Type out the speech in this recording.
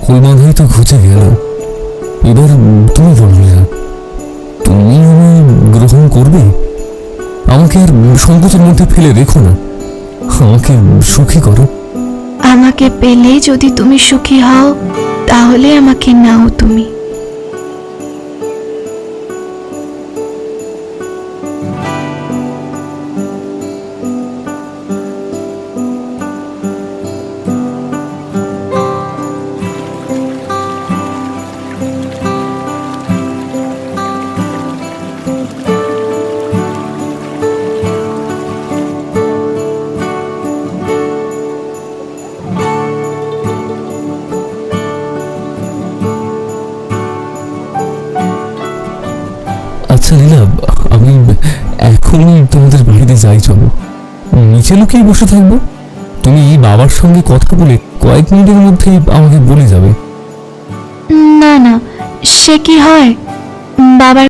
সকল বাধাই তো ঘুচে গেল। এবার তুমি বলো লীলা, তুমি আমায় গ্রহণ করবে? আমাকে আর সংকোচের মধ্যে ফেলে রেখো না, আমাকে সুখী করো। আমাকে পেলে যদি তুমি সুখী হও, তাহলে আমাকে নাও তুমি। আচ্ছা লীলা, আমি এখনই তোমাদের বাড়িতে যাই, চলো। নিচে লুকিয়ে বসে থাকবো, তুমি বাবার সঙ্গে কথা বলে কয়েক মিনিটের মধ্যে আমাকে বলে যাবে। না না, সে কি হয়? বাবার